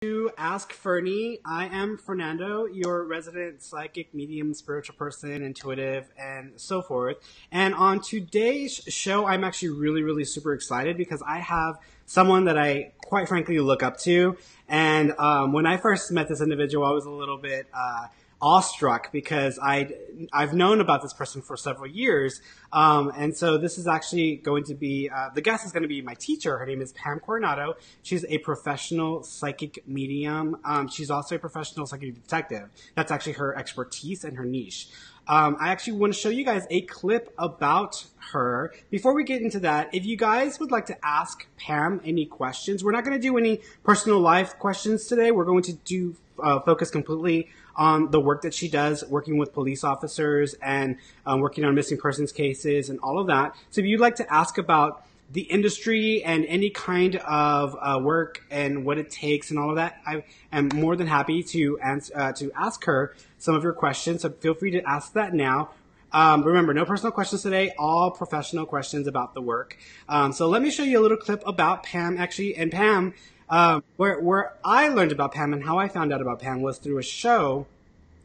To Ask Fernie. I am Fernando, your resident psychic, medium, spiritual person, intuitive, and so forth. And on today's show, I'm actually really super excited because I have someone that I quite frankly look up to. And when I first met this individual, I was a little bit awestruck because I've known about this person for several years. And so this is actually going to be, the guest is going to be my teacher. Her name is Pam Coronado. She's a professional psychic medium. She's also a professional psychic detective. That's actually her expertise and her niche. I actually want to show you guys a clip about her. Before we get into that, if you guys would like to ask Pam any questions, we're not going to do any personal life questions today. We're going to do focus completely on the work that she does, working with police officers and working on missing persons cases and all of that. So if you'd like to ask about the industry and any kind of work and what it takes and all of that, I am more than happy to ask her some of your questions. So feel free to ask that now. Remember, no personal questions today, all professional questions about the work. So let me show you a little clip about Pam, actually. And Pam, where I learned about Pam and how I found out about Pam was through a show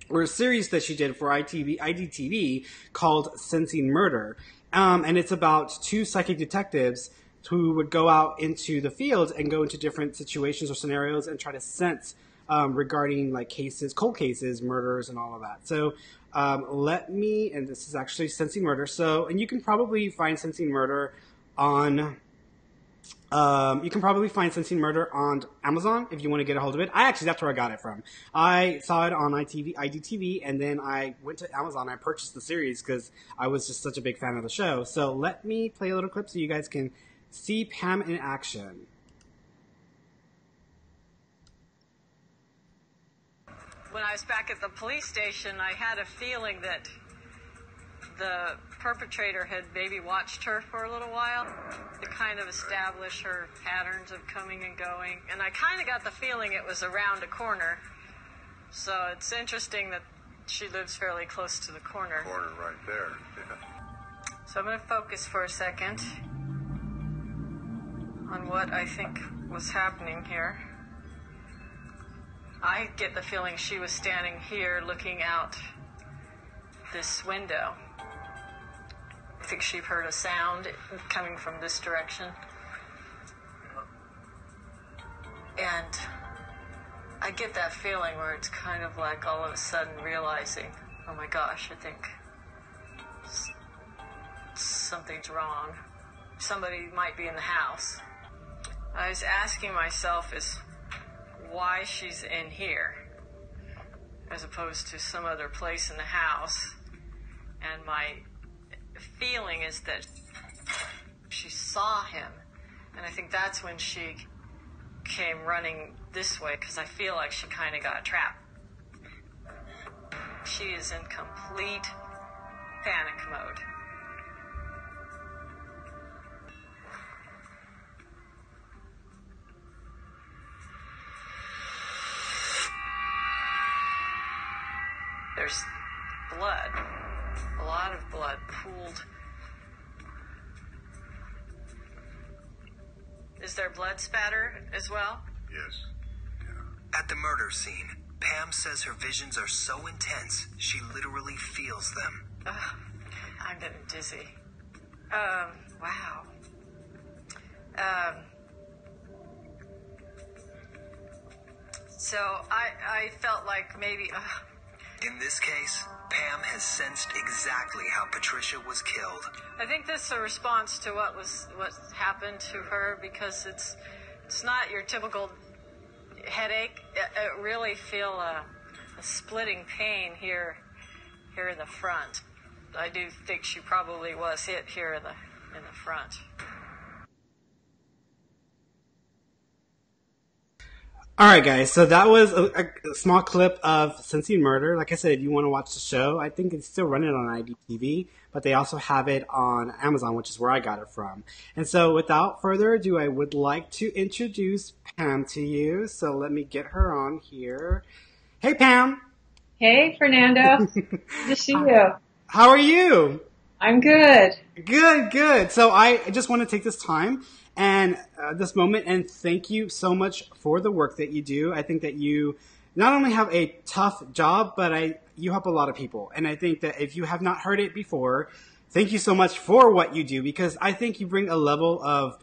or a series that she did for IDTV called Sensing Murder. And it's about two psychic detectives who would go out into the field and go into different situations or scenarios and try to sense regarding like cases, cold cases, murders, and all of that. So and this is actually Sensing Murder. So, and you can probably find Sensing Murder on Amazon if you want to get a hold of it. That's where I got it from. I saw it on IDTV, and then I went to Amazon. I purchased the series because I was just such a big fan of the show. So let me play a little clip so you guys can see Pam in action. When I was back at the police station, I had a feeling that the perpetrator had maybe watched her for a little while to kind of establish her patterns of coming and going. And I kind of got the feeling it was around a corner. So it's interesting that she lives fairly close to the corner. Corner right there, yeah. So I'm going to focus for a second on what I think was happening here. I get the feeling she was standing here looking out this window. I think she heard a sound coming from this direction. And I get that feeling where it's kind of like all of a sudden realizing, oh my gosh, I think something's wrong. Somebody might be in the house. I was asking myself is why she's in here as opposed to some other place in the house. And my feeling is that she saw him, and I think that's when she came running this way, because I feel like she kind of got trapped. She is in complete panic mode. There's blood. A lot of blood pooled. Is there blood spatter as well? Yes. Yeah. At the murder scene, Pam says her visions are so intense, she literally feels them. I'm getting dizzy. Wow. So I felt like maybe... In this case, Pam has sensed exactly how Patricia was killed. I think this is a response to what happened to her, because it's not your typical headache. I really feel a splitting pain here in the front. I do think she probably was hit here in the front. All right, guys. So that was a small clip of Sensing Murder. Like I said, if you want to watch the show, I think it's still running on IDTV, but they also have it on Amazon, which is where I got it from. And so without further ado, I would like to introduce Pam to you. So let me get her on here. Hey, Pam. Hey, Fernando. Good to see you. How are you? I'm good. Good. So I just want to take this time and this moment. And thank you so much for the work that you do. I think that you not only have a tough job, but you help a lot of people. And I think that if you have not heard it before, thank you so much for what you do, because I think you bring a level of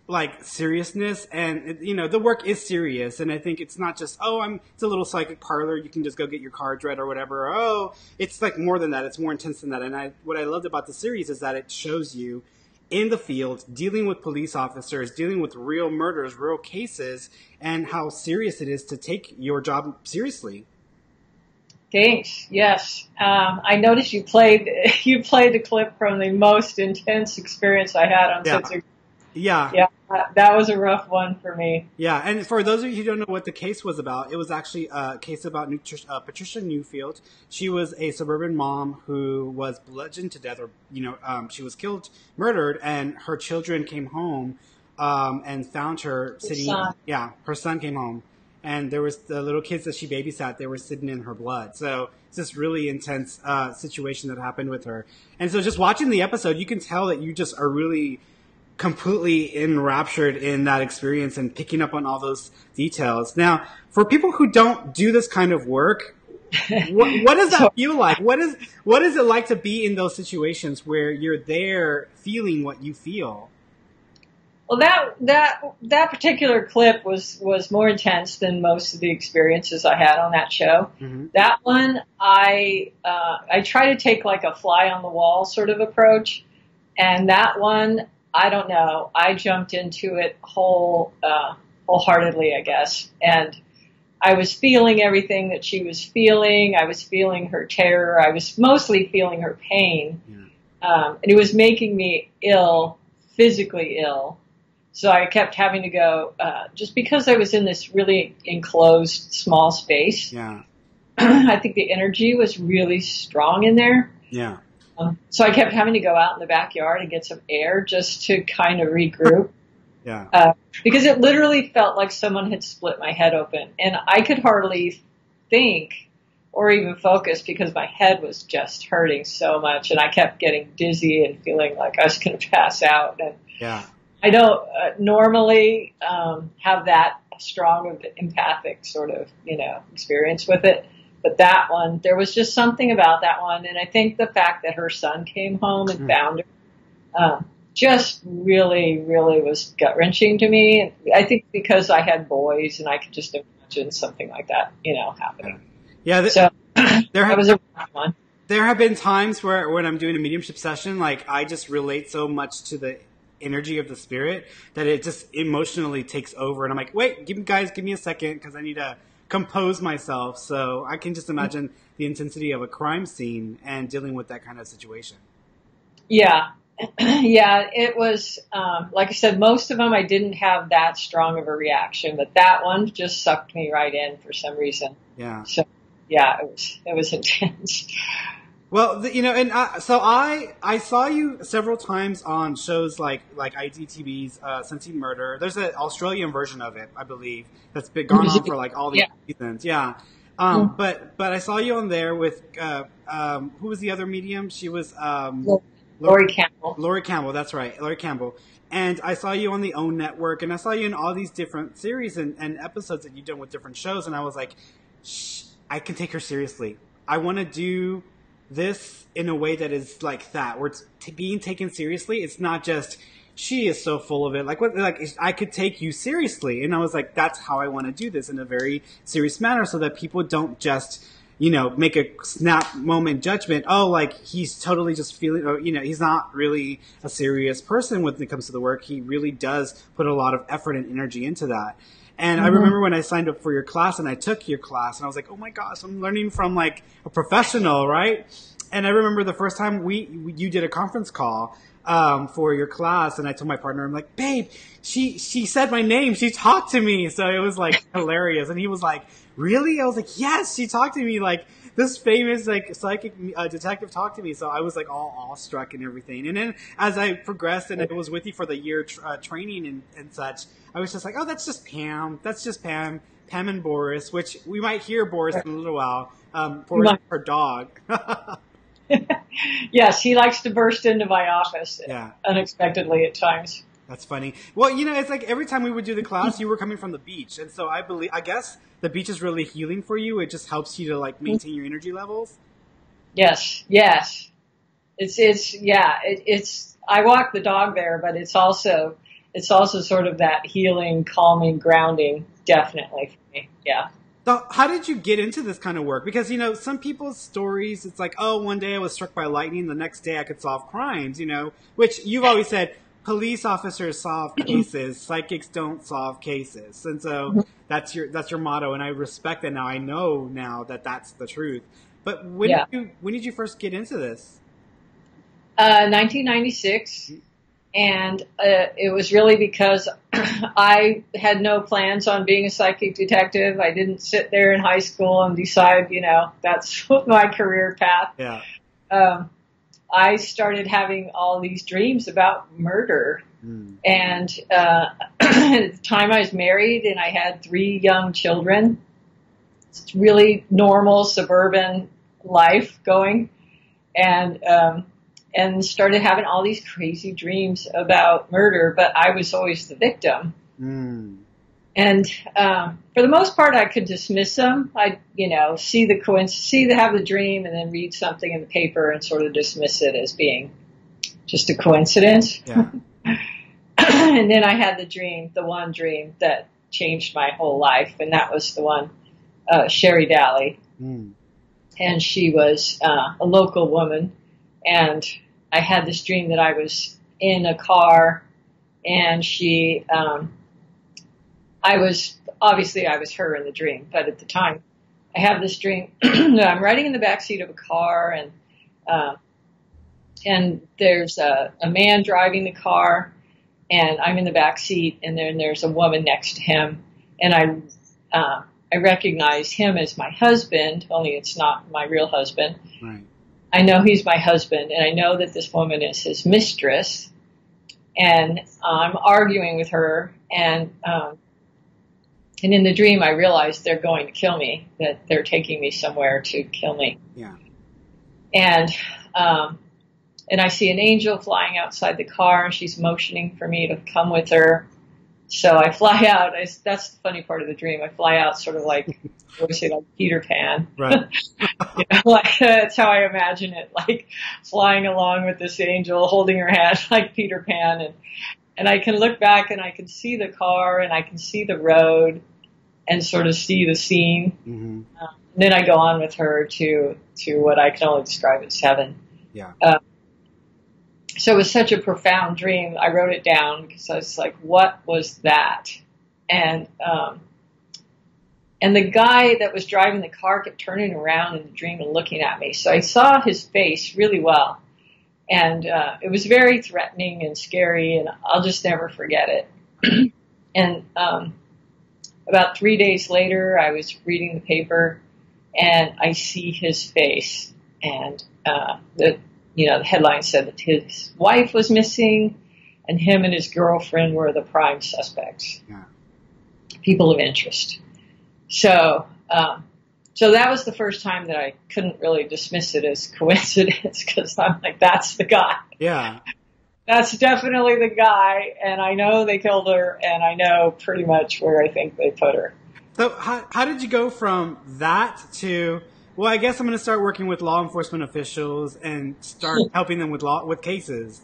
like seriousness, and the work is serious. And I think it's not just, it's a little psychic parlor, you can just go get your cards read or whatever. It's like more than that. It's more intense than that. And what I loved about the series is that it shows you in the field dealing with police officers, dealing with real murders, real cases, and how serious it is to take your job seriously. Thanks. Yes. I noticed you played a clip from the most intense experience I had on Sensory. Yeah. Yeah. That was a rough one for me. Yeah, and for those of you who don't know what the case was about, it was actually a case about Patricia Newfield. She was a suburban mom who was bludgeoned to death, or she was murdered, and her children came home and found her sitting. Yeah, her son came home, and there was the little kids that she babysat. They were sitting in her blood. So it's this really intense situation that happened with her. And so just watching the episode, you can tell that you just are really completely enraptured in that experience and picking up on all those details. Now, for people who don't do this kind of work, what does that feel like? What is it like to be in those situations where you're there feeling what you feel? Well, that particular clip was more intense than most of the experiences I had on that show. Mm-hmm. That one, I try to take like a fly on the wall sort of approach, and that one, I don't know. I jumped into it wholeheartedly, I guess. And I was feeling everything that she was feeling. I was feeling her terror. I was mostly feeling her pain. Yeah. And it was making me ill, physically ill. So I kept having to go, just because I was in this really enclosed, small space. Yeah. I think the energy was really strong in there. Yeah. So I kept having to go out in the backyard and get some air just to kind of regroup. Yeah. Because it literally felt like someone had split my head open, and I could hardly think or even focus because my head was just hurting so much, and I kept getting dizzy and feeling like I was going to pass out. And yeah. I don't normally have that strong of empathic sort of, experience with it. But that one, there was just something about that one. And I think the fact that her son came home and found her just really, really was gut-wrenching to me. I think because I had boys and I could just imagine something like that, happening. Yeah. So that was a rough one. There have been times where when I'm doing a mediumship session, like I just relate so much to the energy of the spirit that it just emotionally takes over. And I'm like, wait, give me a second because I need to compose myself. So I can just imagine the intensity of a crime scene and dealing with that kind of situation. Yeah. Yeah, it was, like I said, most of them I didn't have that strong of a reaction, but that one just sucked me right in for some reason. Yeah. So, yeah, it was intense. Well, so I saw you several times on shows like IDTV's Sensing Murder. There's an Australian version of it, I believe, that's been gone on for like all the seasons. Yeah. But I saw you on there with who was the other medium? She was Lori Campbell. Lori Campbell, that's right, Lori Campbell. And I saw you on the OWN network, and I saw you in all these different series and episodes that you've done with different shows, and I was like, I can take her seriously. I want to do this in a way that is like that, where it's being taken seriously. It's not just, she is so full of it. Like I could take you seriously. And I was like, that's how I want to do this in a very serious manner so that people don't just, make a snap moment judgment. Oh, like he's totally just feeling, or, he's not really a serious person when it comes to the work. He really does put a lot of effort and energy into that. And I remember when I signed up for your class and I took your class and I was like, oh my gosh, I'm learning from like a professional, right? And I remember the first time you did a conference call for your class, and I told my partner, I'm like, babe, she said my name. She talked to me. So it was like hilarious. And he was like, really? I was like, yes, she talked to me. Like this famous like psychic detective talked to me. So I was like all awestruck and everything. And then as I progressed and I was with you for the year training and such, I was just like, oh, that's just Pam. That's just Pam and Boris, which we might hear Boris in a little while. Boris, her dog. Yes, he likes to burst into my office unexpectedly at times. That's funny. Well, it's like every time we would do the class, you were coming from the beach. And so I guess the beach is really healing for you. It just helps you to like maintain your energy levels. Yes. It's I walk the dog there, but it's also sort of that healing, calming, grounding, definitely for me. Yeah. So how did you get into this kind of work? Because, some people's stories, it's like, oh, one day I was struck by lightning, the next day I could solve crimes, which you've always said, police officers solve cases, psychics don't solve cases. And so that's your motto, and I respect that now. I know now that that's the truth. But when did you first get into this? 1996. And it was really because I had no plans on being a psychic detective. I didn't sit there in high school and decide, that's my career path. Yeah. I started having all these dreams about murder. And at the time I was married and I had 3 young children. It's really normal suburban life going. And started having all these crazy dreams about murder, but I was always the victim. And for the most part, I could dismiss them. I'd, have the dream and then read something in the paper and sort of dismiss it as being just a coincidence. Yeah. And then I had the one dream that changed my whole life, and that was the one, Sherry Daly. And she was a local woman, and I had this dream that I was in a car, and I was her in the dream, but at the time I have this dream that I'm riding in the backseat of a car, and there's a man driving the car, and I'm in the backseat, and then there's a woman next to him, and I recognize him as my husband, only it's not my real husband. Right. I know he's my husband, and I know that this woman is his mistress, and I'm arguing with her, and in the dream I realize they're going to kill me, that they're taking me somewhere to kill me. Yeah. And I see an angel flying outside the car, and she's motioning for me to come with her. So I fly out. That's the funny part of the dream. I fly out sort of like, what would you say, like Peter Pan. Right. That's how I imagine it, like flying along with this angel, holding her hand like Peter Pan. And I can look back and I can see the car and I can see the road and sort of see the scene. Mm-hmm. Then I go on with her to what I can only describe as heaven. Yeah. So it was such a profound dream. I wrote it down because I was like, what was that? And the guy that was driving the car kept turning around in the dream and looking at me. So I saw his face really well. And it was very threatening and scary, and I'll just never forget it. And about 3 days later, I was reading the paper, and I see his face. And the headline said that his wife was missing, and him and his girlfriend were the prime suspects. Yeah. People of interest. So that was the first time that I couldn't really dismiss it as coincidence, because I'm like, that's the guy. Yeah. That's definitely the guy, and I know they killed her, and I know pretty much where I think they put her. So how did you go from that to, well, I guess I'm going to start working with law enforcement officials and start helping them with cases?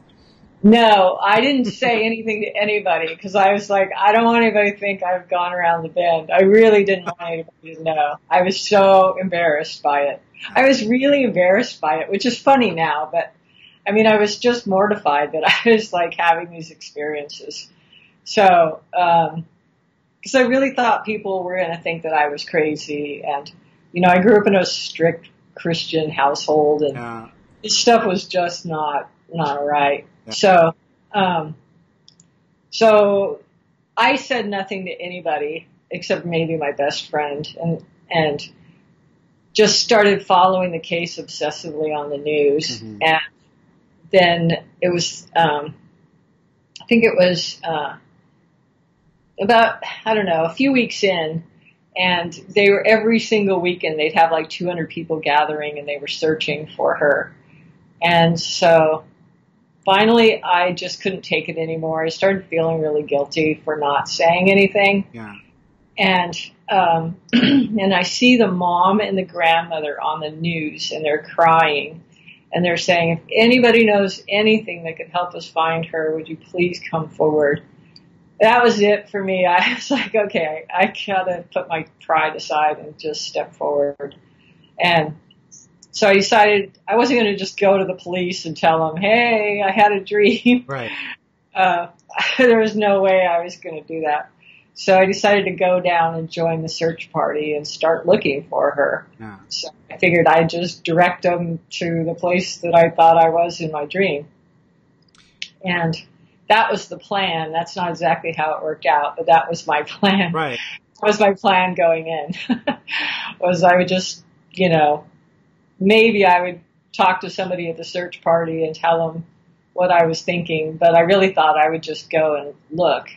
No, I didn't say anything to anybody because I was like, I don't want anybody to think I've gone around the bend. I really didn't want anybody to know. I was so embarrassed by it. I was really embarrassed by it, which is funny now, but I mean, I was just mortified that I was like having these experiences. So, because I really thought people were going to think that I was crazy. And, I grew up in a strict Christian household, and this stuff was just not right. Yeah. So I said nothing to anybody except maybe my best friend, and just started following the case obsessively on the news. Mm-hmm. And then it was, I think it was, about, a few weeks in, and they were every single weekend, they'd have like 200 people gathering, and they were searching for her. And so finally, I just couldn't take it anymore. I started feeling really guilty for not saying anything. Yeah. And and I see the mom and the grandmother on the news, and they're crying. And they're saying, if anybody knows anything that could help us find her, would you please come forward? That was it for me. I was like, okay, I gotta put my pride aside and just step forward. And so I decided I wasn't going to just go to the police and tell them, hey, I had a dream. Right. There was no way I was going to do that. So I decided to go down and join the search party and start looking for her. Yeah. So I figured I'd just direct them to the place that I thought I was in my dream. And that was the plan. That's not exactly how it worked out, but that was my plan. Right. That was my plan going in. Was I would just, maybe I would talk to somebody at the search party and tell them what I was thinking, but I really thought I would just go and look.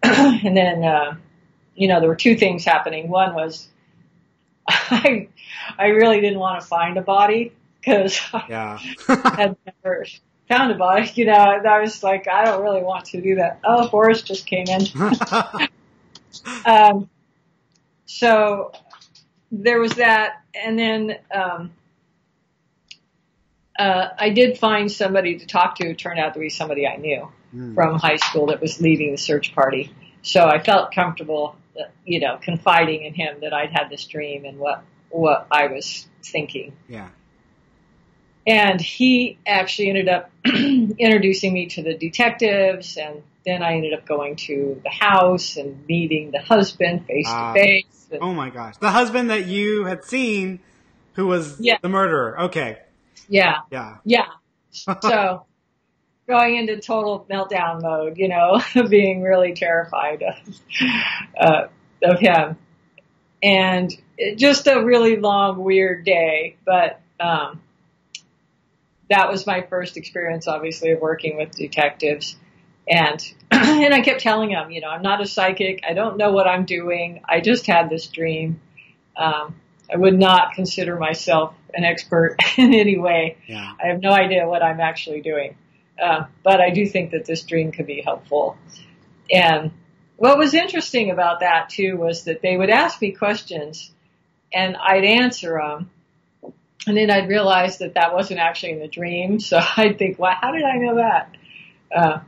And then, there were two things happening. One was I really didn't want to find a body because Yeah. I had never found a body. I was like, I don't really want to do that. Oh, Boris just came in. So there was that. And then I did find somebody to talk to who turned out to be somebody I knew from high school that was leading the search party. So I felt comfortable, confiding in him that I'd had this dream and what I was thinking. Yeah. And he actually ended up introducing me to the detectives, and then I ended up going to the house and meeting the husband face to face. Oh my gosh. The husband that you had seen who was the murderer. Okay. Yeah. Yeah. Yeah. So going into total meltdown mode, being really terrified of him. And just a really long, weird day. But that was my first experience, obviously, of working with detectives. And and I kept telling him, I'm not a psychic. I don't know what I'm doing. I just had this dream. I would not consider myself an expert in any way. Yeah. I have no idea what I'm actually doing. But I do think that this dream could be helpful. And what was interesting about that, too, was that they would ask me questions, and I'd answer them. And then I'd realize that wasn't actually in the dream. So I'd think, well, how did I know that?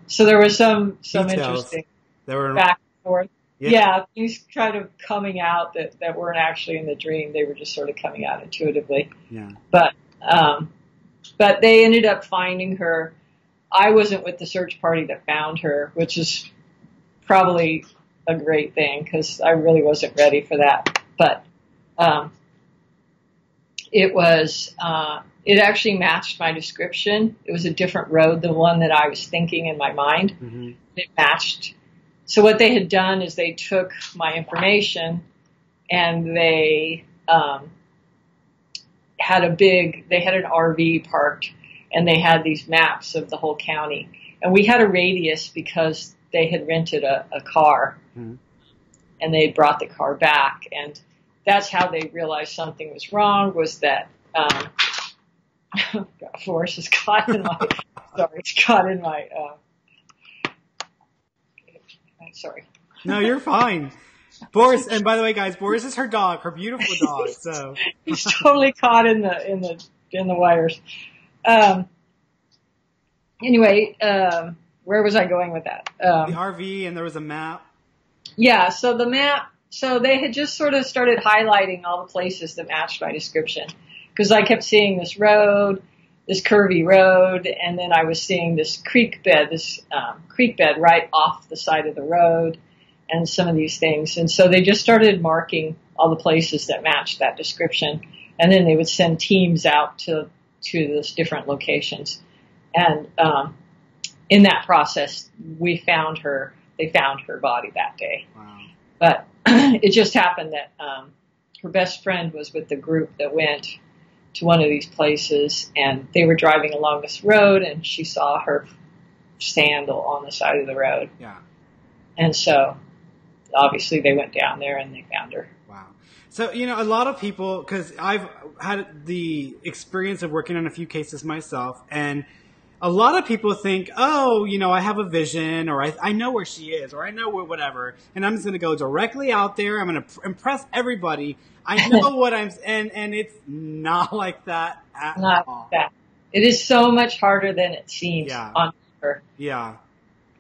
So there was some interesting back and forth. Yeah, things kind of coming out that weren't actually in the dream. They were just sort of coming out intuitively. Yeah. But they ended up finding her. I wasn't with the search party that found her, which is probably a great thing because I really wasn't ready for that. But it actually matched my description. It was a different road than one that I was thinking in my mind. Mm-hmm. It matched. So what they had done is they took my information and they had an RV parked, and they had these maps of the whole county. And we had a radius because they had rented a car, and they had brought the car back. And that's how they realized something was wrong, was that Forrest is caught in my sorry. No, you're fine. Boris, and by the way, guys, Boris is her dog, her beautiful dog. So he's totally caught in the wires. Anyway, where was I going with that? The RV, and there was a map. Yeah, so the map. So they had just sort of started highlighting all the places that matched my description, because I kept seeing this road, this curvy road, and then I was seeing this creek bed right off the side of the road, and some of these things. And so they just started marking all the places that matched that description, and then they would send teams out to those different locations. And in that process, we found her. They found her body that day. Wow. But it just happened that her best friend was with the group that went to one of these places, and they were driving along this road, and she saw her sandal on the side of the road. Yeah. And so, obviously, they went down there and they found her. Wow. So, a lot of people, because I've had the experience of working on a few cases myself, and a lot of people think, oh, I have a vision, or I know where she is, or I know where whatever, and I'm just going to go directly out there. I'm going to impress everybody. I know what and it's not like that at all. That. It is so much harder than it seems on paper. Yeah.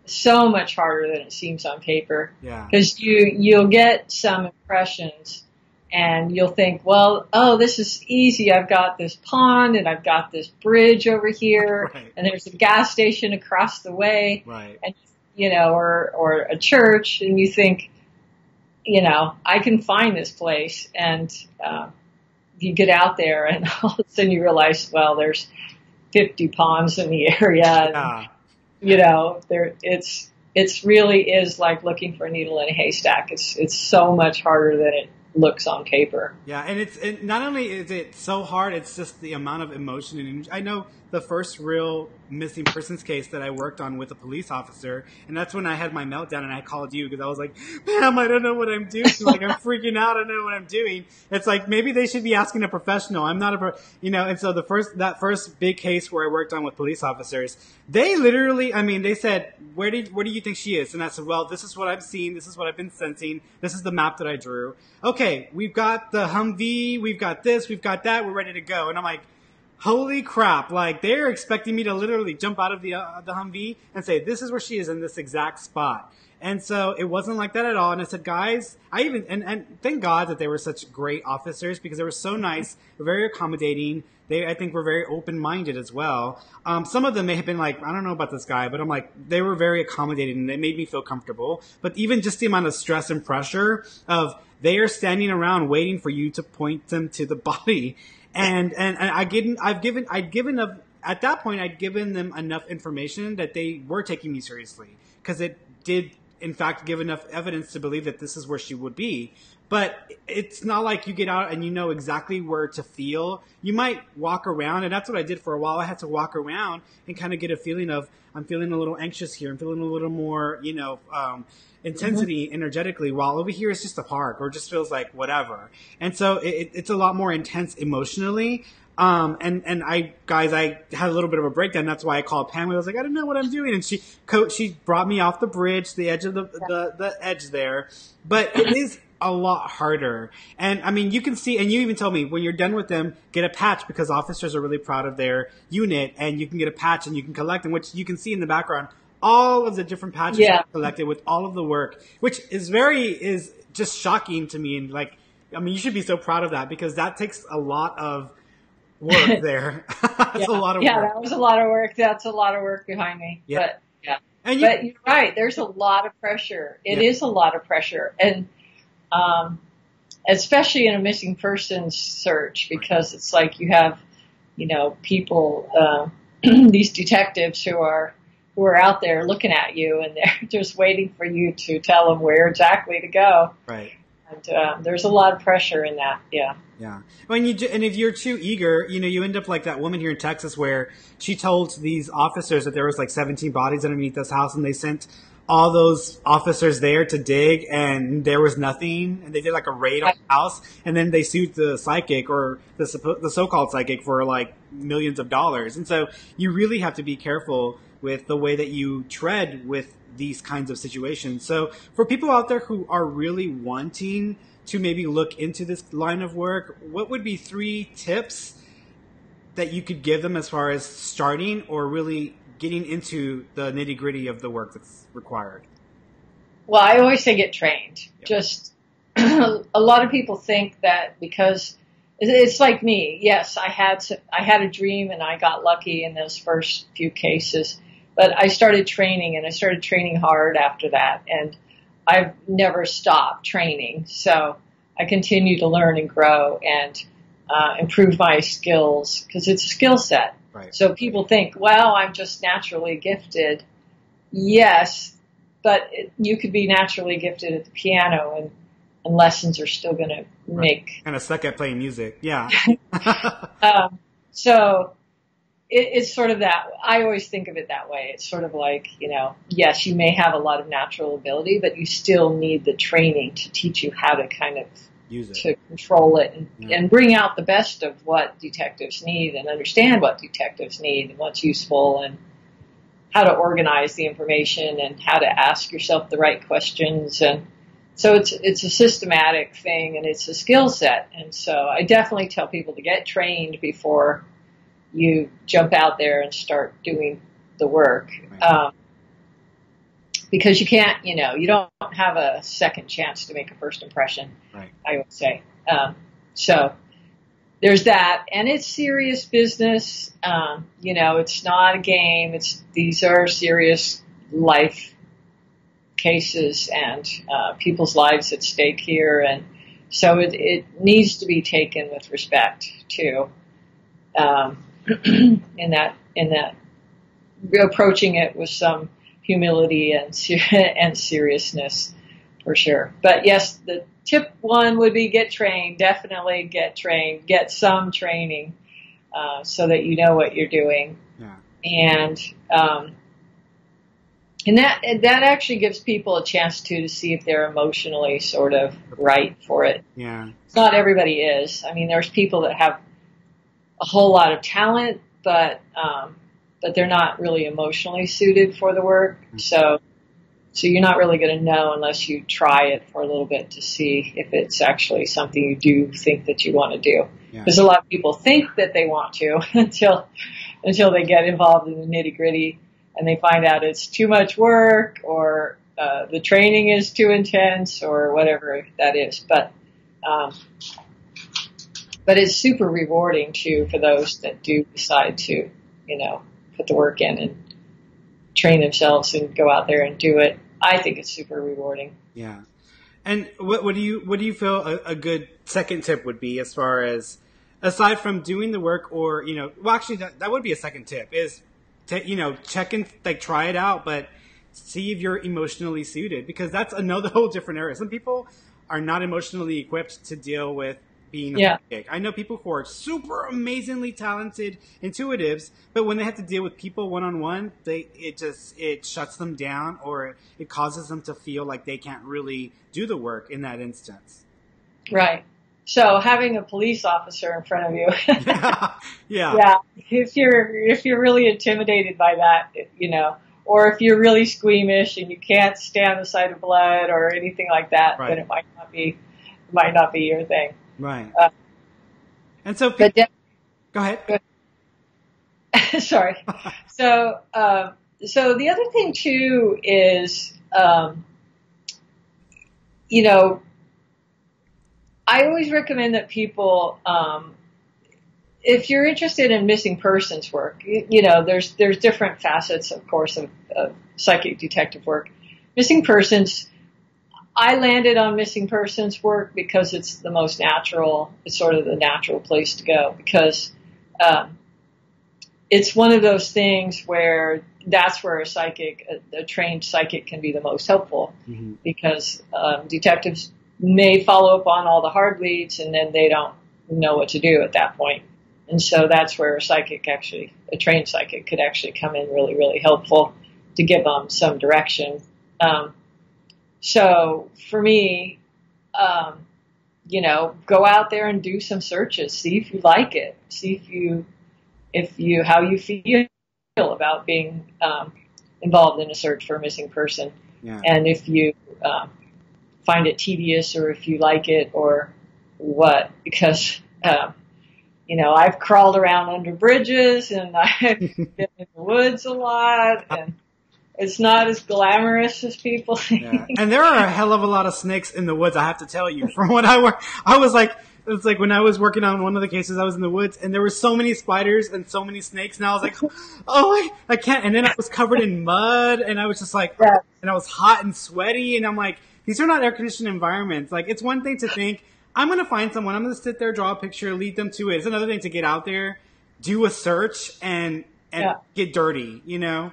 So much harder than it seems on paper. Yeah. Because you'll get some impressions and you'll think, well, oh, this is easy. I've got this pond and I've got this bridge over here right. and there's a gas station across the way. Right. And, or a church, and you think, I can find this place. And, you get out there and all of a sudden you realize, well, there's 50 ponds in the area. And, it's really is like looking for a needle in a haystack. It's so much harder than it looks on paper. Yeah. And not only is it so hard, it's just the amount of emotion and I know the first real missing persons case that I worked on with a police officer. And that's when I had my meltdown and I called you because I was like, Pam, I don't know what I'm doing. Like, I'm freaking out. I don't know what I'm doing. It's like, maybe they should be asking a professional. I'm not and so that first big case where I worked on with police officers, they literally, they said, where do you think she is? And I said, well, this is what I've seen. This is what I've been sensing. This is the map that I drew. Okay. We've got the Humvee. We've got this. We've got that. We're ready to go. And I'm like, holy crap, like they're expecting me to literally jump out of the Humvee and say, this is where she is in this exact spot. And so it wasn't like that at all. And I said, guys, and thank God that they were such great officers because they were so nice, very accommodating. I think were very open-minded as well. Some of them may have been like, I don't know about this guy, but I'm like, they were very accommodating and they made me feel comfortable. But even just the amount of stress and pressure of they are standing around waiting for you to point them to the body. And at that point, I'd given them enough information that they were taking me seriously because it did, in fact, give enough evidence to believe that this is where she would be. But it's not like you get out and you know exactly where to feel. You might walk around, and that's what I did for a while. I had to walk around and kind of get a feeling of, I'm feeling a little anxious here. I'm feeling a little more, intensity energetically, while over here it's just a park or just feels like whatever. And so it's a lot more intense emotionally. And I had a little bit of a breakdown. That's why I called Pam. I was like, I don't know what I'm doing. And she brought me off the bridge, the edge of the edge there. But it is a lot harder. And you can see, and you even told me when you're done with them, get a patch because officers are really proud of their unit and you can get a patch and you can collect them, which you can see in the background. All of the different patches collected with all of the work, which is just shocking to me. And you should be so proud of that because that takes a lot of work there. That's a lot of work. Yeah, that was a lot of work. That's a lot of work behind me. Yeah. But but you're right. There's a lot of pressure. It is a lot of pressure. And, especially in a missing persons search, because it's like you have, people, these detectives who are out there looking at you and they're just waiting for you to tell them where exactly to go. Right. And there's a lot of pressure in that. Yeah. Yeah. And if you're too eager, you end up like that woman here in Texas where she told these officers that there was like 17 bodies underneath this house and they sent all those officers there to dig and there was nothing and they did like a raid on the house and then they sued the psychic or the so-called psychic for like millions of dollars. And so you really have to be careful with the way that you tread with these kinds of situations. So for people out there who are really wanting to maybe look into this line of work, what would be 3 tips that you could give them as far as starting or really getting into the nitty-gritty of the work that's required? Well, I always say get trained. Yep. Just a lot of people think that because it's like me. Yes, I had a dream and I got lucky in those first few cases. But I started training and I started training hard after that. And I've never stopped training. So I continue to learn and grow and improve my skills because it's a skill set. Right. So people think, well, I'm just naturally gifted. Yes, but you could be naturally gifted at the piano and lessons are still going to make. And a suck at playing music. Yeah. So it's sort of that. I always think of it that way. It's sort of like, yes, you may have a lot of natural ability, but you still need the training to teach you how to kind of use it, to control it and bring out the best of what detectives need and understand what detectives need and what's useful. how to organize the information and how to ask yourself the right questions. And so it's a systematic thing, and it's a skill set. And so I definitely tell people to get trained before you jump out there and start doing the work. Right. Because you can't, you don't have a second chance to make a first impression, Right. I would say. So there's that, and it's serious business. It's not a game. These are serious life cases and people's lives at stake here, and so it needs to be taken with respect too. In that approaching it with some humility and seriousness, for sure. But yes, the tip one would be get trained. Definitely get trained. Get some training so that you know what you're doing. Yeah. And that actually gives people a chance to see if they're emotionally sort of right for it. Yeah. Not everybody is. I mean, there's people that have a whole lot of talent, but they're not really emotionally suited for the work. So you're not really going to know unless you try it for a little bit to see if it's actually something you do think that you want to do. Because a lot of people think that they want to until they get involved in the nitty gritty and they find out it's too much work, or the training is too intense, or whatever that is. But it's super rewarding too for those that do decide to, put the work in and train themselves and go out there and do it. I think it's super rewarding. Yeah. And what do you feel a good second tip would be, as far as, aside from doing the work, or, well, actually that would be a second tip, is to, check and try it out, but see if you're emotionally suited, because that's another whole different area. Some people are not emotionally equipped to deal with being a psychic. I know people who are super amazingly talented intuitives, but when they have to deal with people one-on-one, it shuts them down, or it causes them to feel like they can't really do the work in that instance. Right. So having a police officer in front of you, yeah. If you're really intimidated by that, or if you're really squeamish and you can't stand the sight of blood or anything like that, then it might not be your thing. Right. And so, go ahead. Sorry. So the other thing too is, I always recommend that people, if you're interested in missing persons work, there's different facets, of course, of psychic detective work. Missing persons, I landed on missing persons work because it's the most natural. It's sort of the natural place to go, because it's one of those things where that's where a trained psychic can be the most helpful, because detectives may follow up on all the hard leads and then they don't know what to do at that point. And so that's where a trained psychic could actually come in really, really helpful to give them some direction. So for me, go out there and do some searches, see if you like it, see how you feel about being involved in a search for a missing person, and if you find it tedious, or if you like it, or what. Because I've crawled around under bridges, and I've been in the woods a lot, and it's not as glamorous as people think. Yeah. And there are a hell of a lot of snakes in the woods, I have to tell you. From what I was like, it's like when I was working on one of the cases, I was in the woods, and there were so many spiders and so many snakes, and I was like, oh, I can't. And then I was covered in mud, and I was just like, and I was hot and sweaty, and I'm like, these are not air-conditioned environments. Like, it's one thing to think, I'm going to find someone, I'm going to sit there, draw a picture, lead them to it. It's another thing to get out there, do a search, and get dirty, Yeah.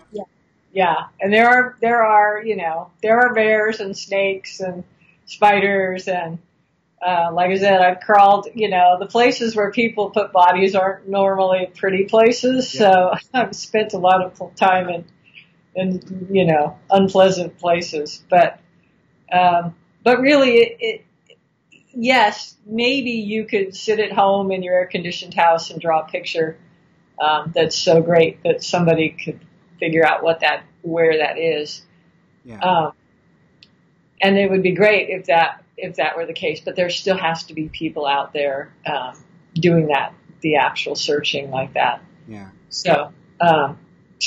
Yeah. And there are bears and snakes and spiders, and like I said, I've crawled, the places where people put bodies aren't normally pretty places. So I've spent a lot of time in unpleasant places, but really yes, maybe you could sit at home in your air-conditioned house and draw a picture that's so great that somebody could figure out where that is. Yeah. And it would be great if that were the case, but there still has to be people out there doing the actual searching like that. Yeah. So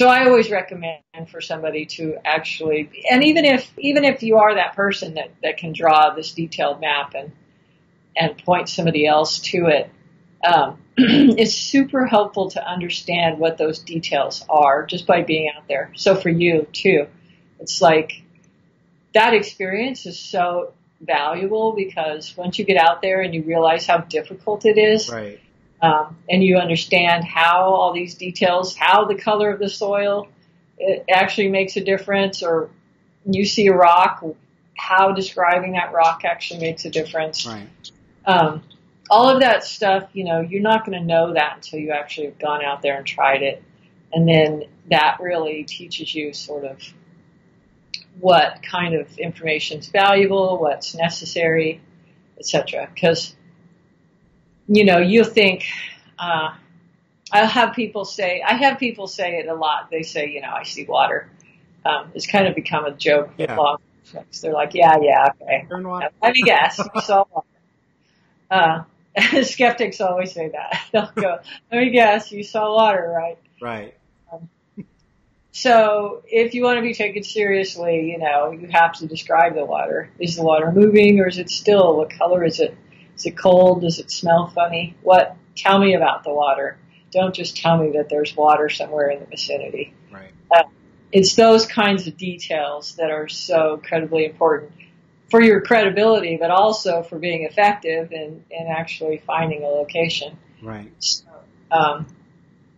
I always recommend for somebody to actually, and even if you are that person that can draw this detailed map and point somebody else to it, it's super helpful to understand what those details are just by being out there. So for you too, it's like that experience is so valuable because once you get out there and you realize how difficult it is, right. And you understand how all these details, how the color of the soil it actually makes a difference, or you see a rock, how describing that rock actually makes a difference. Right. All of that stuff, you're not going to know that until you actually have gone out there and tried it. And then that really teaches you sort of what kind of information is valuable, what's necessary, etc. Because you'll think, I have people say it a lot. They say, I see water. It's kind of become a joke with law folks. They're like, yeah, okay. Let me guess, you saw water. Skeptics always say that. They'll go, let me guess, you saw water, right? Right. So if you want to be taken seriously, you have to describe the water. Is the water moving or is it still? What color is it? Is it cold? Does it smell funny? Tell me about the water. Don't just tell me that there's water somewhere in the vicinity. Right. It's those kinds of details that are so incredibly important for your credibility, but also for being effective in actually finding a location. Right. So,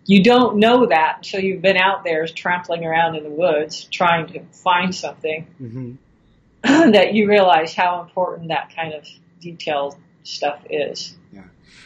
you don't know that until you've been out there trampling around in the woods trying to find something Mm-hmm. that you realize how important that kind of detailed stuff is. Yeah.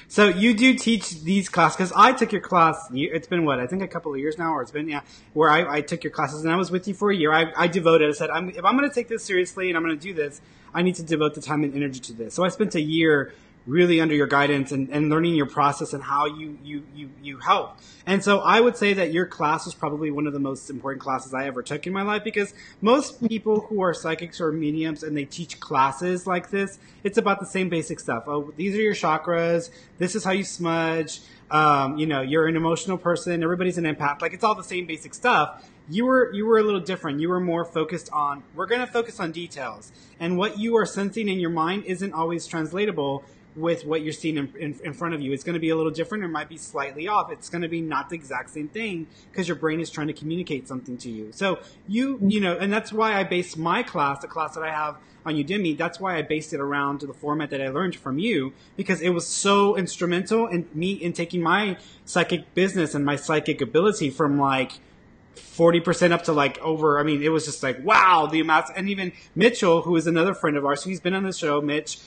So you do teach these classes, because I took your class, it's been I think a couple of years now, or it's been, where I took your classes and I was with you for a year. I devoted, I said, if I'm going to take this seriously and I'm going to do this, I need to devote the time and energy to this. So I spent a year really under your guidance and learning your process and how you help. And so I would say that your class was probably one of the most important classes I ever took in my life, because most people who are psychics or mediums and they teach classes like this, it's about the same basic stuff. Oh, these are your chakras. This is how you smudge. You're an emotional person. Everybody's an empath. Like, it's all the same basic stuff. You were a little different. You were more focused on, we're going to focus on details. And what you are sensing in your mind isn't always translatable with what you're seeing in front of you. It's going to be a little different. It might be slightly off. It's going to be not the exact same thing because your brain is trying to communicate something to you. So and that's why I based my class, the class that I have on Udemy, that's why I based it around the format that I learned from you, because it was so instrumental in taking my psychic business and my psychic ability from 40% up to over, it was just wow, the amounts. And even Mitchell, who is another friend of ours, he's been on the show, Mitch,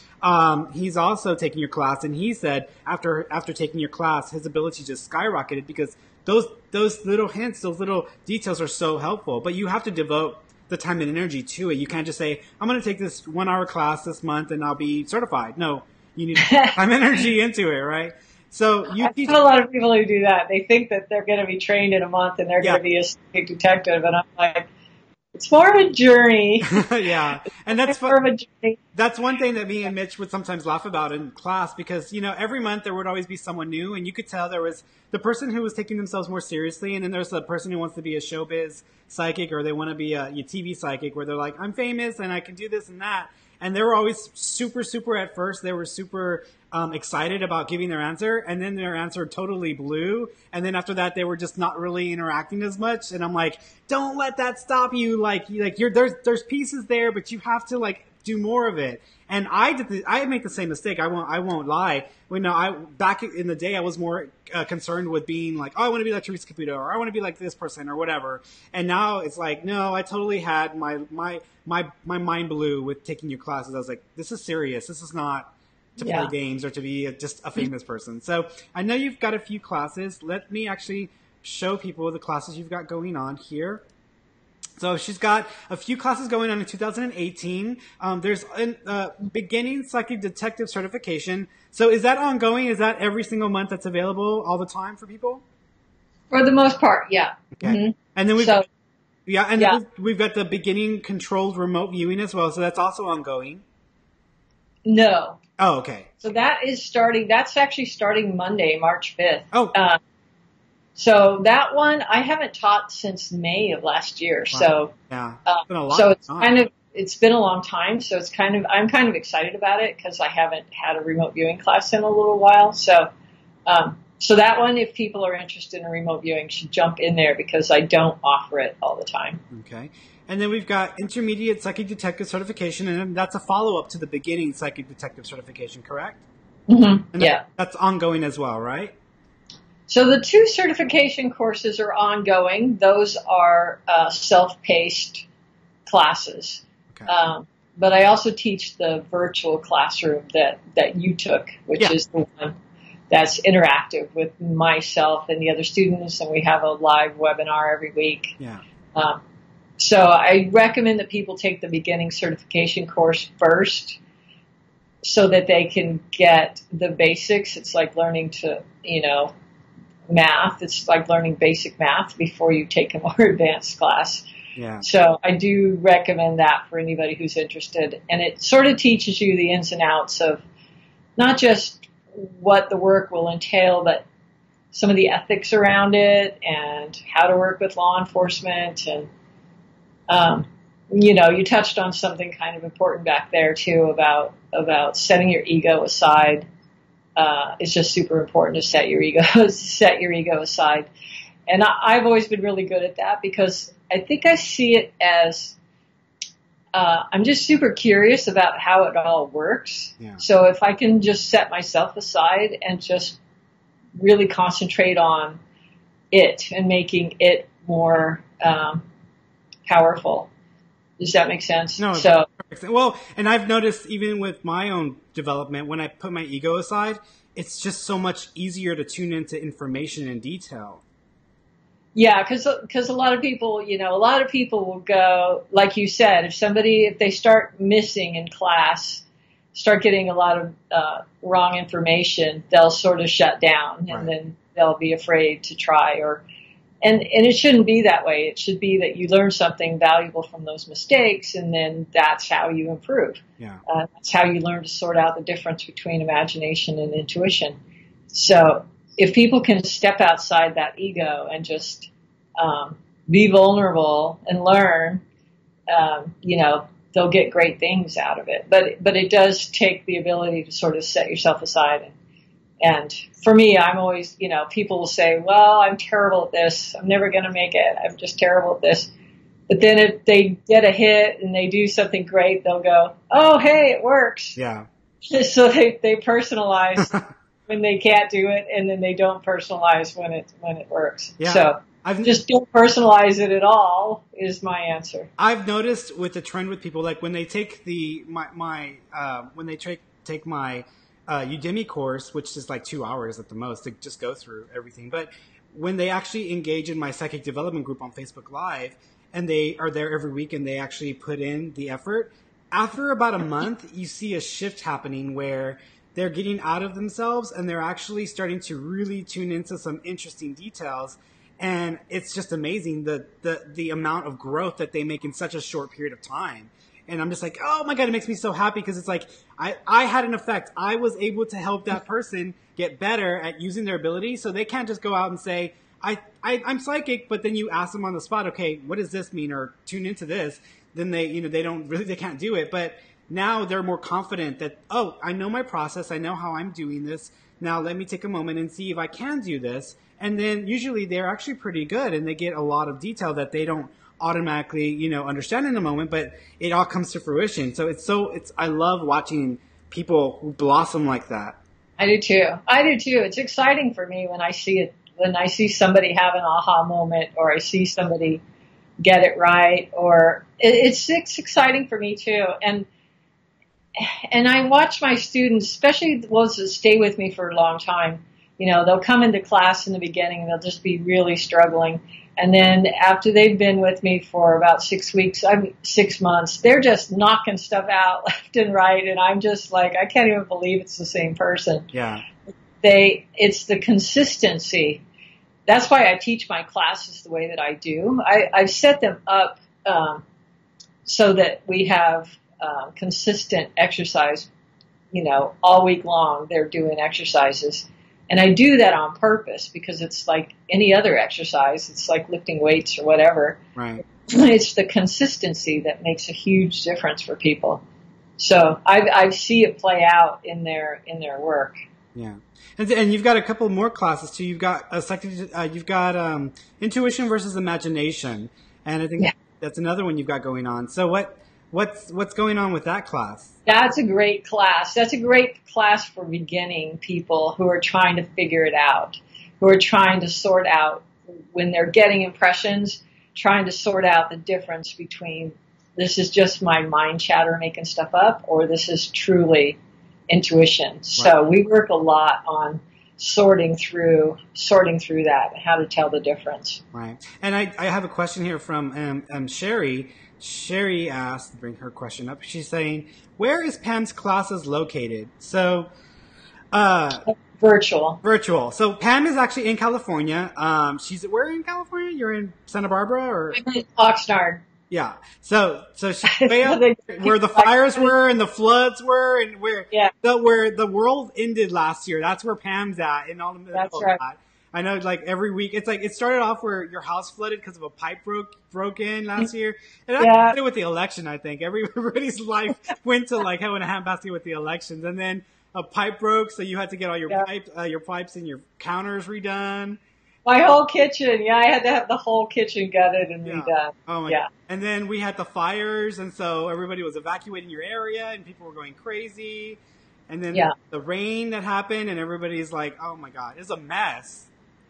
he's also taking your class, and he said after taking your class, his ability just skyrocketed because those little hints, those little details are so helpful. But you have to devote the time and energy to it. You can't just say, I'm going to take this 1 hour class this month and I'll be certified. No, you need time and energy into it, right? So I teach a lot of people who do that. They think that they're going to be trained in a month and they're going to be a psychic detective, and I'm like, it's more of a journey. Yeah, and that's more of a journey. That's one thing that me and Mitch would sometimes laugh about in class, because every month there would always be someone new, and you could tell there was the person who was taking themselves more seriously, and then there's the person who wants to be a showbiz psychic, or they want to be a TV psychic, where they're like, I'm famous and I can do this and that. And they were always super, super at first. They were super excited about giving their answer, and then their answer totally blew. And then after that, they were just not really interacting as much. And I'm like, don't let that stop you. There's pieces there, but you have to do more of it. And I make the same mistake. I won't lie. Back in the day, I was more concerned with being oh, I want to be like Teresa Caputo, or I want to be like this person, or whatever. And now it's no, I totally had my mind blew with taking your classes. I was like, this is serious. This is not to play games or to be just a famous person. So I know you've got a few classes. Let me actually show people the classes you've got going on here. So she's got a few classes going on in 2018. There's a beginning psychic detective certification. So is that ongoing? Is that every single month that's available all the time for people? For the most part, yeah. Okay. Mm-hmm. And then So, then we've got the beginning controlled remote viewing as well, so that's also ongoing. no. Oh, okay. So that's actually starting Monday, March 5th. Oh. So that one, I haven't taught since May of last year. Wow. So, yeah. It's been a lot so of it's time. it's been a long time. So I'm kind of excited about it because I haven't had a remote viewing class in a little while. So, so that one, if people are interested in remote viewing, should jump in there because I don't offer it all the time. Okay. And then we've got intermediate psychic detective certification, and that's a follow-up to the beginning psychic detective certification, correct? Mm-hmm. And that's ongoing as well, right? So the 2 certification courses are ongoing. Those are self-paced classes. Okay. But I also teach the virtual classroom that you took, which is the one that's interactive with myself and the other students, and we have a live webinar every week. Yeah. So I recommend that people take the beginning certification course first so that they can get the basics. It's like learning to, math. It's like learning basic math before you take a more advanced class. Yeah. So I do recommend that for anybody who's interested. And it sort of teaches you the ins and outs of not just what the work will entail, but some of the ethics around it and how to work with law enforcement. And, you touched on something kind of important back there too about setting your ego aside. It's just super important to set your ego aside. And I've always been really good at that because I think I see it as, I'm just super curious about how it all works. Yeah. So if I can just set myself aside and just really concentrate on it and making it more, powerful. Does that make sense? No. So, well, and I've noticed even with my own development, when I put my ego aside, it's just so much easier to tune into information in detail. yeah, because a lot of people, will go, like you said, if they start missing in class, start getting a lot of wrong information, they'll sort of shut down and then they'll be afraid to try and it shouldn't be that way. It should be that you learn something valuable from those mistakes, and then that's how you improve. Yeah. That's how you learn to sort out the difference between imagination and intuition. So if people can step outside that ego and just be vulnerable and learn, they'll get great things out of it. But it does take the ability to sort of set yourself aside. And for me, I'm always, people will say, well, I'm terrible at this. I'm never going to make it. I'm just terrible at this. But then if they get a hit and they do something great, they'll go, oh, hey, it works. Yeah. So they personalize when they can't do it, and then they don't personalize when it works. Yeah. So just don't personalize it at all is my answer. I've noticed with the trend with people, like when they take when they take my Udemy course, which is like 2 hours at the most to just go through everything. But when they actually engage in my psychic development group on Facebook Live, and they are there every week and they actually put in the effort, after about a month, you see a shift happening where they're getting out of themselves and they're actually starting to really tune into some interesting details. And it's just amazing the amount of growth that they make in such a short period of time. And I'm just like, oh my God, it makes me so happy because it's like I had an effect. I was able to help that person get better at using their ability. So they can't just go out and say, I'm psychic, but then you ask them on the spot, okay, what does this mean? Or tune into this. Then they can't do it. But now they're more confident that, oh, I know my process. I know how I'm doing this. Now let me take a moment and see if I can do this. And then usually they're actually pretty good and they get a lot of detail that they don't automatically, understand in the moment, but it all comes to fruition. So I love watching people who blossom like that. I do too. It's exciting for me when I see it, when I see somebody have an aha moment, or I see somebody get it right, or it's exciting for me too. And I watch my students, especially the ones that stay with me for a long time, they'll come into class in the beginning and they'll just be really struggling. And then after they've been with me for about 6 months, they're just knocking stuff out left and right. And I'm just like, I can't even believe it's the same person. Yeah. It's the consistency that's why I teach my classes the way that I do. I've set them up so that we have consistent exercise, all week long. They're doing exercises. And I do that on purpose because it's like any other exercise. It's like lifting weights or whatever. Right. It's the consistency that makes a huge difference for people. So I see it play out in their work. Yeah. And you've got a couple more classes too. You've got intuition versus imagination. And I think that's another one you've got going on. So what's going on with that class? That's a great class. That's a great class for beginning people who are trying to figure it out, who are trying to sort out when they're getting impressions, trying to sort out the difference between this is just my mind chatter making stuff up or this is truly intuition. Right. So we work a lot on sorting through that, how to tell the difference. Right. And I have a question here from Sherry. Sherry asked, bring her question up. She's saying, where is Pam's classes located? So, Virtual. So Pam is actually in California. Where in California? You're in Santa Barbara or? I'm in Oxnard. Yeah. So she's way up where the fires were and the floods were and where the world ended last year. That's where Pam's at in all the middle of that. I know, like every week, it's like it started off where your house flooded because of a pipe broke in last year, and that started with the election. I think everybody's life went to like hell in a handbasket with the elections, and then a pipe broke, so you had to get all your pipes and your counters redone. My whole kitchen, I had to have the whole kitchen gutted and redone. Oh my God. And then we had the fires, and so everybody was evacuating your area, and people were going crazy. And then the rain that happened, and everybody's like, "Oh my God, it's a mess."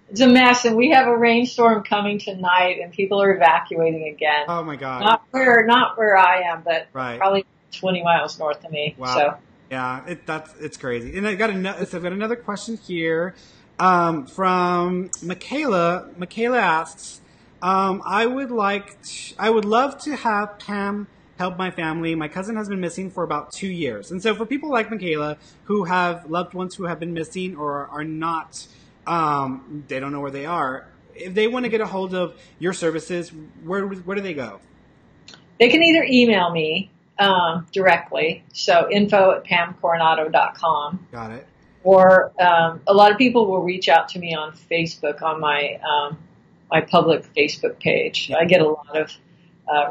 It's a mess, and we have a rainstorm coming tonight, and people are evacuating again. Oh my God! Not where I am, but probably 20 miles north of me. Wow. So yeah, it's crazy. And I've got another question here from Michaela. Michaela asks, I would love to have Pam help my family. My cousin has been missing for about 2 years, and so for people like Michaela who have loved ones who have been missing or are not. They don't know where they are. If they want to get a hold of your services, where do they go? They can either email me directly, so info@pamcoronado.com. Got it. Or a lot of people will reach out to me on Facebook on my my public Facebook page. I get a lot of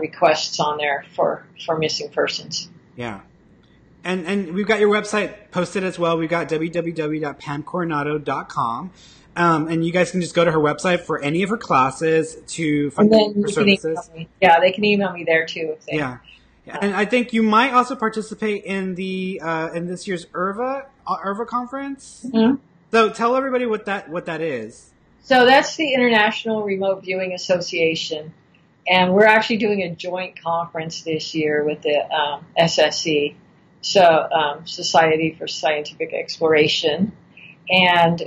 requests on there for missing persons. Yeah. And we've got your website posted as well. We've got www.pamcoronado.com. And you guys can just go to her website for any of her classes to find her services. They can email me there too. If they, And I think you might also participate in the in this year's IRVA conference. Mm-hmm. So tell everybody what that is. So that's the International Remote Viewing Association. And we're actually doing a joint conference this year with the SSE. So, Society for Scientific Exploration. And,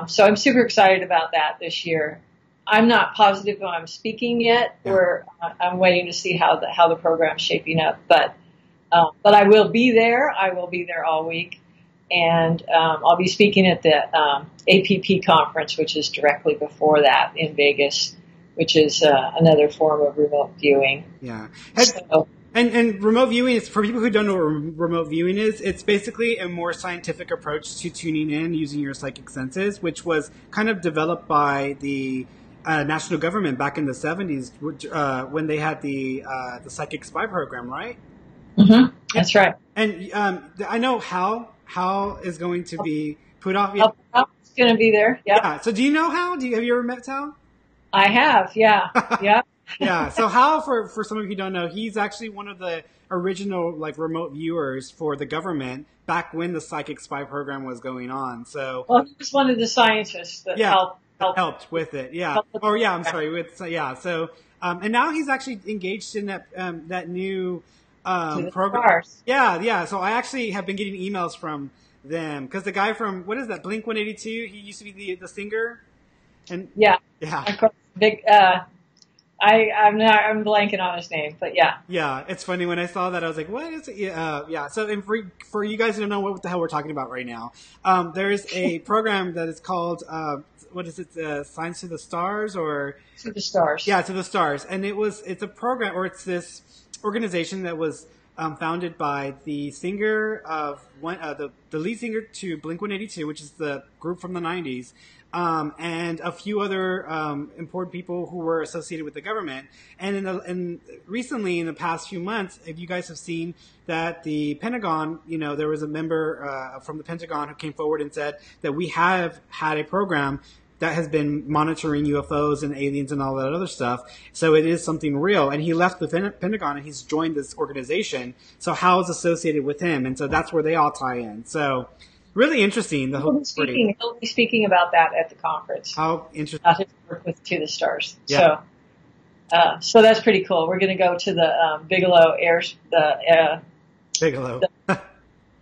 so I'm super excited about that this year. I'm not positive if I'm speaking yet. I'm waiting to see how the program's shaping up. But I will be there. I will be there all week. And, I'll be speaking at the, APP conference, which is directly before that in Vegas, which is, another form of remote viewing. Yeah. And remote viewing is, for people who don't know what remote viewing is, it's basically a more scientific approach to tuning in using your psychic senses, which was kind of developed by the national government back in the 70s when they had the psychic spy program, right? Mm-hmm. That's right. And I know Hal is going to be put off. Hal's going to be there. Yep. Yeah. So do you know Hal? Have you ever met Hal? I have. Yeah. Yeah. Yeah, so Hal, for some of you who don't know, he's actually one of the original remote viewers for the government back when the psychic spy program was going on. So, well, he was one of the scientists that helped with it. Yeah. So, and now he's actually engaged in that new program. Stars. Yeah. So I actually have been getting emails from them because the guy from what is that Blink 182? He used to be the singer. And of course, big. I'm blanking on his name, but yeah. Yeah, it's funny when I saw that I was like, "What is it?" Yeah. So, and for you guys who don't know what the hell we're talking about right now, there's a program that is called what is it? Signs to the Stars or To the Stars. Yeah, to the Stars, and it's a program or it's this organization that was founded by the singer of the lead singer to Blink-182, which is the group from the '90s. And a few other important people who were associated with the government. And recently, in the past few months, if you guys have seen that the Pentagon, there was a member from the Pentagon who came forward and said that we have had a program that has been monitoring UFOs and aliens and all that other stuff. So it is something real. And he left the Pentagon and he's joined this organization. So Hal's associated with him. And so that's where they all tie in. So really interesting. He'll be speaking about that at the conference. How interesting. About his work with To the Stars. Yeah. So that's pretty cool. We're going to go to the Bigelow Bigelow.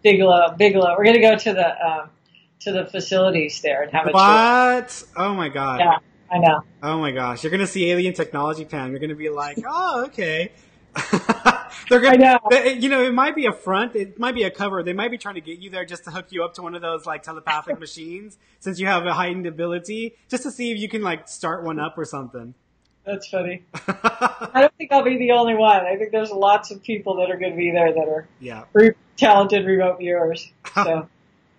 Bigelow. We're going to go to the facilities there and have a tour. What? Oh my God. Yeah, I know. Oh my gosh. You're going to see alien technology, Pam. You're going to be like, oh, okay. They're gonna, I know. It might be a front. It might be a cover. They might be trying to get you there just to hook you up to one of those like telepathic machines, since you have a heightened ability, just to see if you can like start one up or something. That's funny. I don't think I'll be the only one. I think there's lots of people that are going to be there that are talented remote viewers. So.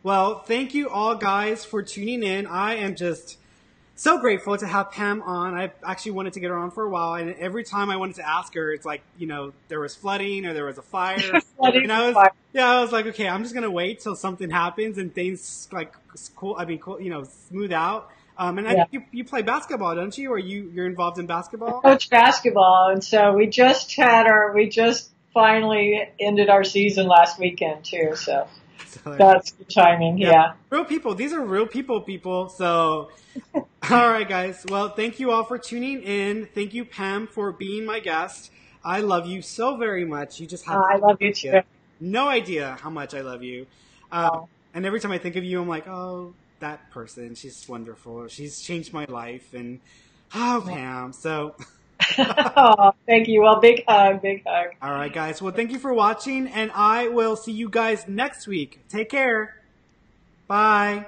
Well, thank you all guys for tuning in. I am just so grateful to have Pam on. I actually wanted to get her on for a while, and every time I wanted to ask her, it's like, there was flooding or there was a fire. And I was like, okay, I'm just going to wait till something happens and things like smooth out. You play basketball, don't you? Or you're involved in basketball? I coach basketball, and so we just finally ended our season last weekend too, so. That's good timing, yeah. Real people. These are real people. So, all right, guys. Well, thank you all for tuning in. Thank you, Pam, for being my guest. I love you so very much. You just have I love you too. No idea how much I love you. And every time I think of you, I'm like, oh, that person. She's wonderful. She's changed my life. And, Pam. So... Oh, thank you. Well, big hug. All right, guys. Well, thank you for watching, and I will see you guys next week. Take care. Bye.